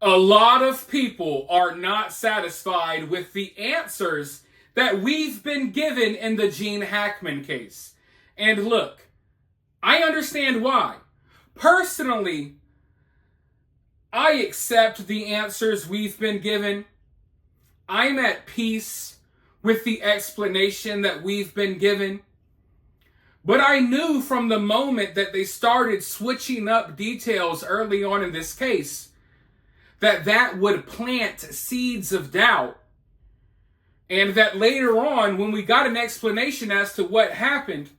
A lot of people are not satisfied with the answers that we've been given in the Gene Hackman case. And look, I understand why. Personally, I accept the answers we've been given. I'm at peace with the explanation that we've been given. But I knew from the moment that they started switching up details early on in this case that would plant seeds of doubt. And that later on, when we got an explanation as to what happened,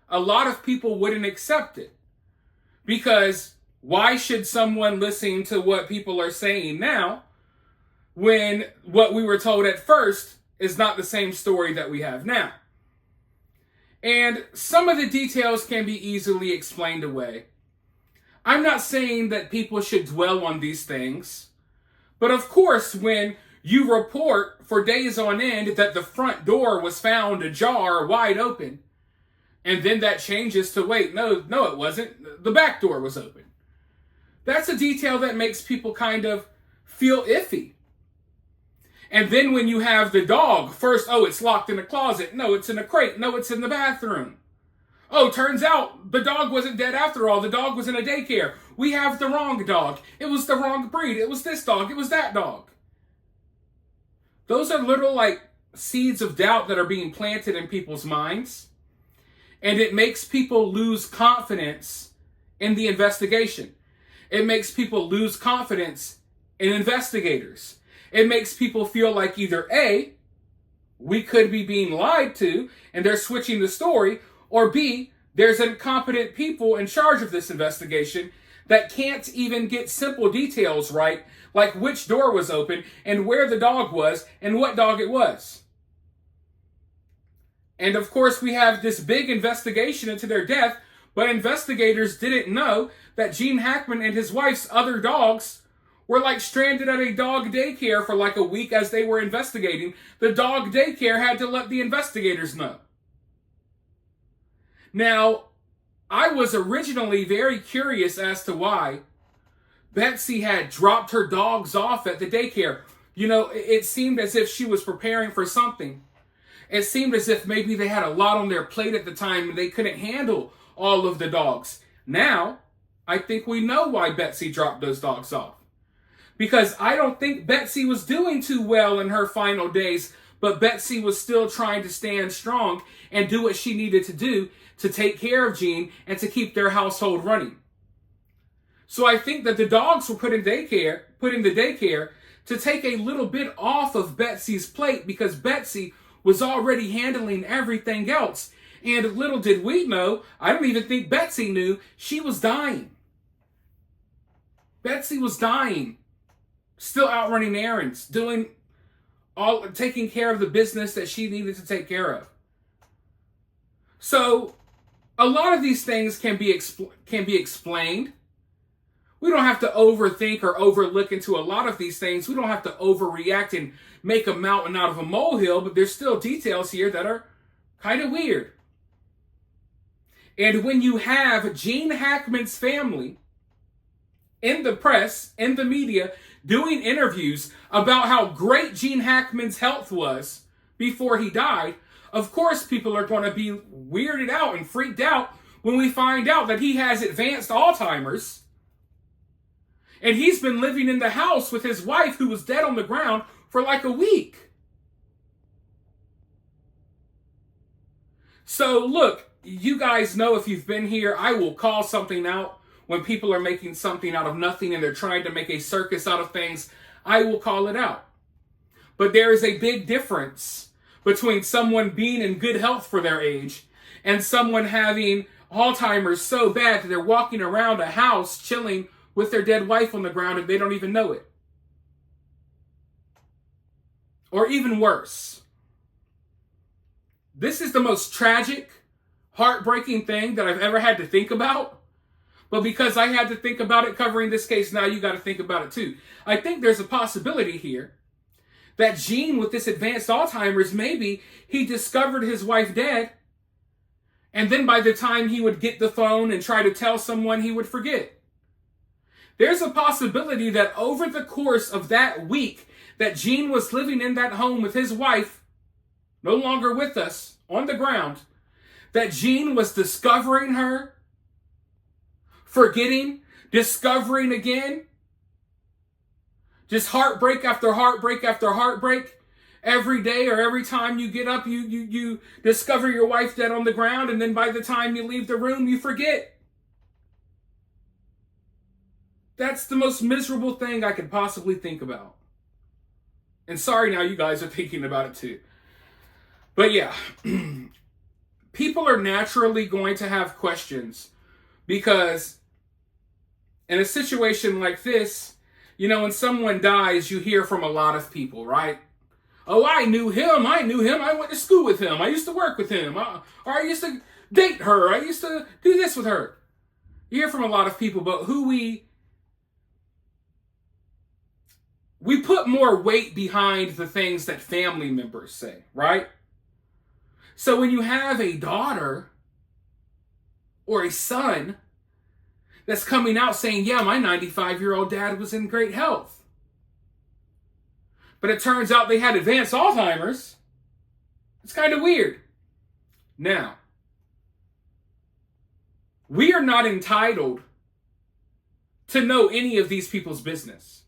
a lot of people wouldn't accept it. Because why should someone listen to what people are saying now when what we were told at first is not the same story that we have now? And some of the details can be easily explained away. I'm not saying that people should dwell on these things. But of course, when you report for days on end that the front door was found ajar, wide open, and then that changes to, wait, no, it wasn't. The back door was open. That's a detail that makes people kind of feel iffy. And then when you have the dog, first, oh, it's locked in a closet. No, it's in a crate. No, it's in the bathroom. Oh, turns out the dog wasn't dead after all. The dog was in a daycare. We have the wrong dog. It was the wrong breed. It was this dog. It was that dog. Those are little seeds of doubt that are being planted in people's minds. And it makes people lose confidence in the investigation. It makes people lose confidence in investigators. It makes people feel like either A, we could be being lied to and they're switching the story, or B, there's incompetent people in charge of this investigation that can't even get simple details right, like which door was open and where the dog was and what dog it was. And of course, we have this big investigation into their death, but investigators didn't know that Gene Hackman and his wife's other dogs were stranded at a dog daycare for a week as they were investigating. The dog daycare had to let the investigators know. Now, I was originally very curious as to why Betsy had dropped her dogs off at the daycare. You know, it seemed as if she was preparing for something. It seemed as if maybe they had a lot on their plate at the time and they couldn't handle all of the dogs. Now, I think we know why Betsy dropped those dogs off. Because I don't think Betsy was doing too well in her final days, but Betsy was still trying to stand strong and do what she needed to do to take care of Gene and to keep their household running. So I think that the dogs were put in the daycare to take a little bit off of Betsy's plate because Betsy was already handling everything else. And little did we know, I don't even think Betsy knew, she was dying. Betsy was dying. Still out running errands, taking care of the business that she needed to take care of. So, a lot of these things can be explained. We don't have to overthink or overlook into a lot of these things. We don't have to overreact and make a mountain out of a molehill, but there's still details here that are kind of weird. And when you have Gene Hackman's family in the press, in the media, doing interviews about how great Gene Hackman's health was before he died, of course people are going to be weirded out and freaked out when we find out that he has advanced Alzheimer's and he's been living in the house with his wife who was dead on the ground for a week. So look, you guys know if you've been here, I will call something out when people are making something out of nothing and they're trying to make a circus out of things. I will call it out. But there is a big difference between someone being in good health for their age and someone having Alzheimer's so bad that they're walking around a house chilling with their dead wife on the ground and they don't even know it. Or even worse. This is the most tragic, heartbreaking thing that I've ever had to think about. But because I had to think about it covering this case, now you got to think about it too. I think there's a possibility here that Gene, with this advanced Alzheimer's, maybe he discovered his wife dead, and then by the time he would get the phone and try to tell someone, he would forget. there's a possibility that over the course of that week that Gene was living in that home with his wife, no longer with us, on the ground, that Gene was discovering her, forgetting, discovering again, just heartbreak after heartbreak after heartbreak. Every day or every time you get up, you discover your wife dead on the ground, and then by the time you leave the room, you forget. That's the most miserable thing I could possibly think about. And sorry now you guys are thinking about it too. But yeah, people are naturally going to have questions because in a situation like this, you know, when someone dies, you hear from a lot of people, right? Oh, I knew him. I went to school with him. I used to work with him. Or I used to date her. I used to do this with her. You hear from a lot of people, but who we put more weight behind the things that family members say, right? So when you have a daughter or a son that's coming out saying, yeah, my 95-year-old dad was in great health, but it turns out they had advanced Alzheimer's, it's kind of weird. Now, we are not entitled to know any of these people's business.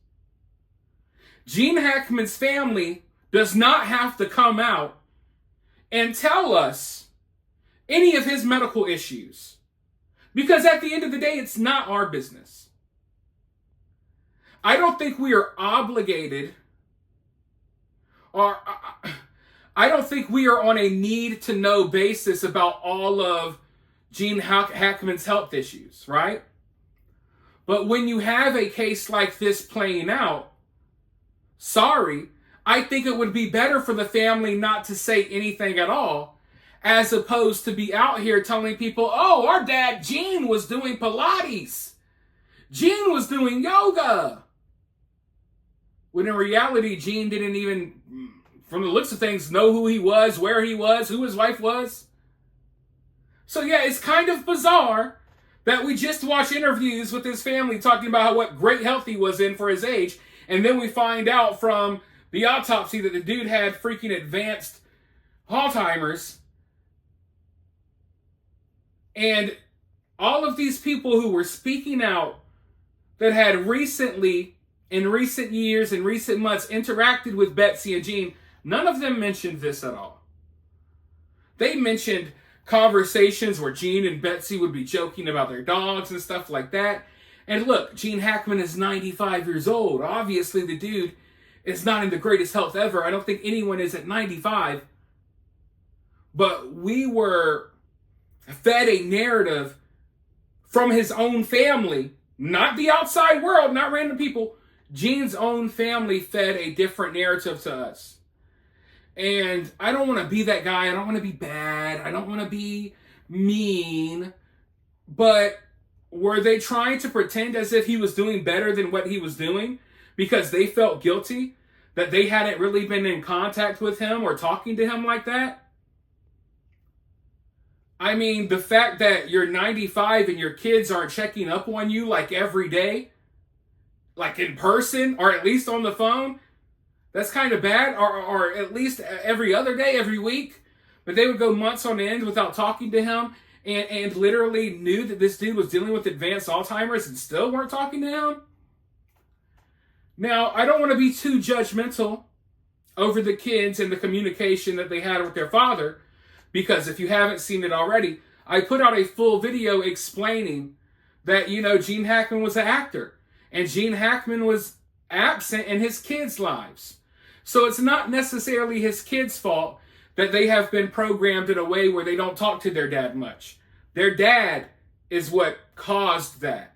Gene Hackman's family does not have to come out and tell us any of his medical issues, because at the end of the day, it's not our business. I don't think we are obligated, or I don't think we are on a need-to-know basis about all of Gene Hackman's health issues, right? But when you have a case like this playing out, sorry, I think it would be better for the family not to say anything at all, as opposed to be out here telling people, oh, our dad Gene was doing Pilates. Gene was doing yoga. When in reality, Gene didn't even, from the looks of things, know who he was, where he was, who his wife was. So yeah, it's kind of bizarre that we just watch interviews with his family talking about what great health he was in for his age, and then we find out from the autopsy that the dude had freaking advanced Alzheimer's. And all of these people who were speaking out that had recently, in recent years, in recent months, interacted with Betsy and Gene, none of them mentioned this at all. They mentioned conversations where Gene and Betsy would be joking about their dogs and stuff like that. And look, Gene Hackman is 95 years old. Obviously, the dude is not in the greatest health ever. I don't think anyone is at 95. But we were fed a narrative from his own family, not the outside world, not random people. Gene's own family fed a different narrative to us. And I don't want to be that guy. I don't want to be bad. I don't want to be mean. But were they trying to pretend as if he was doing better than what he was doing because they felt guilty that they hadn't really been in contact with him or talking to him like that? I mean, the fact that you're 95 and your kids aren't checking up on you like every day, like in person or at least on the phone, that's kind of bad. Or at least every other day, every week. But they would go months on end without talking to him and literally knew that this dude was dealing with advanced Alzheimer's and still weren't talking to him. Now, I don't want to be too judgmental over the kids and the communication that they had with their father, because if you haven't seen it already, I put out a full video explaining that, you know, Gene Hackman was an actor and Gene Hackman was absent in his kids' lives. So it's not necessarily his kids' fault that they have been programmed in a way where they don't talk to their dad much. Their dad is what caused that.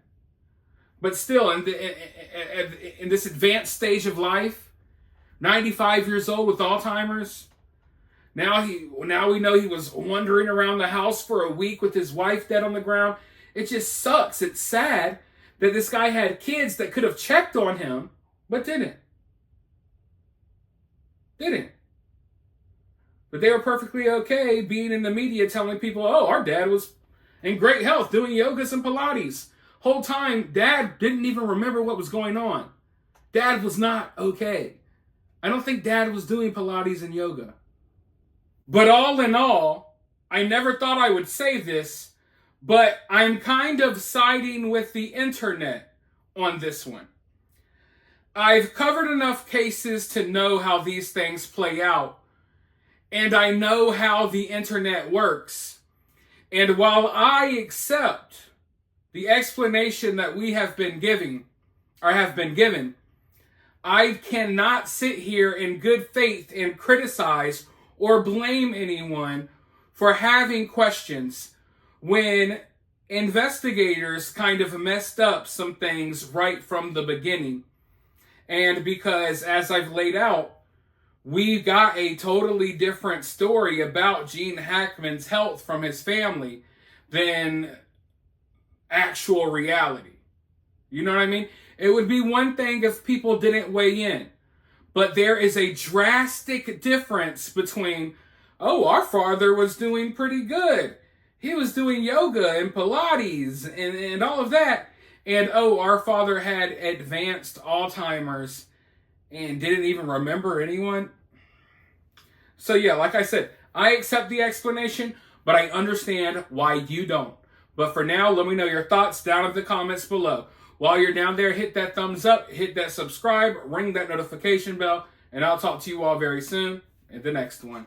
But still, in this advanced stage of life, 95 years old with Alzheimer's, now we know he was wandering around the house for a week with his wife dead on the ground. It just sucks. It's sad that this guy had kids that could have checked on him, but didn't. But they were perfectly okay being in the media telling people, oh, our dad was in great health doing yogas and Pilates. Whole time, Dad didn't even remember what was going on. Dad was not okay. I don't think Dad was doing Pilates and yoga. But all in all, I never thought I would say this, but I'm kind of siding with the internet on this one. I've covered enough cases to know how these things play out, and I know how the internet works. And while I accept the explanation that we have been given, I cannot sit here in good faith and criticize or blame anyone for having questions when investigators kind of messed up some things right from the beginning. And because, as I've laid out, we got a totally different story about Gene Hackman's health from his family than actual reality. You know what I mean? It would be one thing if people didn't weigh in. But there is a drastic difference between, oh, our father was doing pretty good. He was doing yoga and Pilates and all of that. And, oh, our father had advanced Alzheimer's and didn't even remember anyone. So, yeah, like I said, I accept the explanation, but I understand why you don't. But for now, let me know your thoughts down in the comments below. While you're down there, hit that thumbs up, hit that subscribe, ring that notification bell, and I'll talk to you all very soon in the next one.